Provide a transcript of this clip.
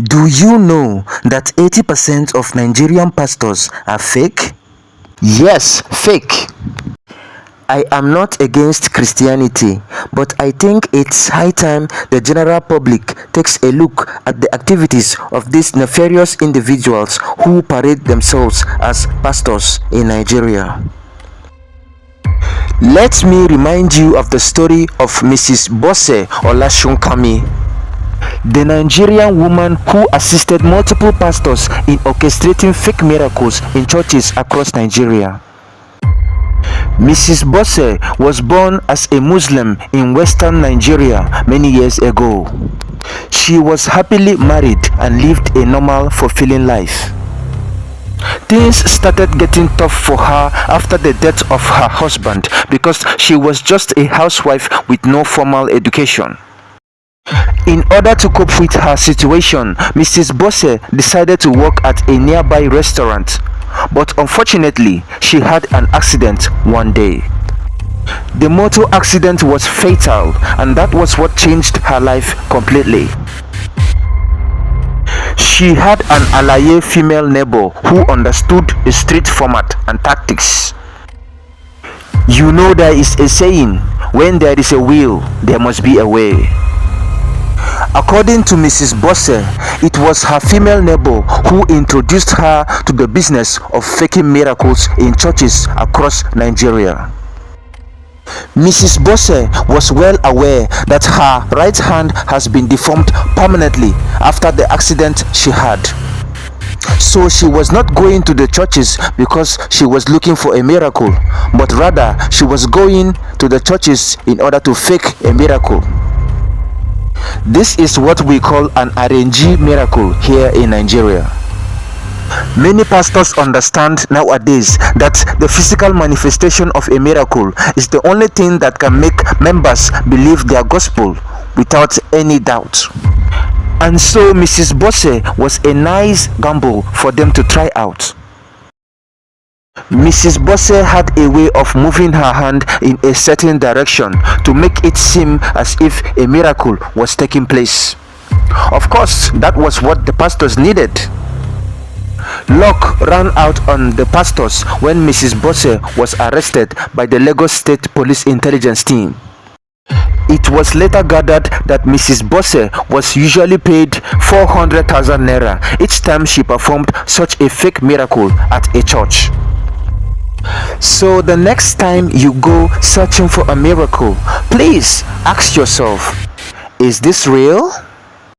Do you know that 80% of Nigerian pastors are fake? Yes, fake. I am not against Christianity, but I think it's high time the general public takes a look at the activities of these nefarious individuals who parade themselves as pastors in Nigeria. Let me remind you of the story of Mrs. Bose Olashunkami, the Nigerian woman who assisted multiple pastors in orchestrating fake miracles in churches across Nigeria. Mrs. Bose was born as a Muslim in western Nigeria many years ago. She was happily married and lived a normal, fulfilling life. Things started getting tough for her after the death of her husband because she was just a housewife with no formal education. In order to cope with her situation, Mrs. Bose decided to work at a nearby restaurant, but unfortunately, she had an accident one day. The motor accident was fatal, and that was what changed her life completely. She had an alaye female neighbor who understood the street format and tactics. You know, there is a saying, when there is a will, there must be a way. According to Mrs. Bose, it was her female neighbor who introduced her to the business of faking miracles in churches across Nigeria. Mrs. Bose was well aware that her right hand has been deformed permanently after the accident she had. So she was not going to the churches because she was looking for a miracle, but rather she was going to the churches in order to fake a miracle. This is what we call an arrangee miracle here in Nigeria. Many pastors understand nowadays that the physical manifestation of a miracle is the only thing that can make members believe their gospel without any doubt. And so Mrs. Bose was a nice gamble for them to try out. Mrs. Bose had a way of moving her hand in a certain direction to make it seem as if a miracle was taking place. Of course, that was what the pastors needed. Luck ran out on the pastors when Mrs. Bose was arrested by the Lagos State Police Intelligence Team. It was later gathered that Mrs. Bose was usually paid 400,000 naira each time she performed such a fake miracle at a church. So the next time you go searching for a miracle, please ask yourself, is this real?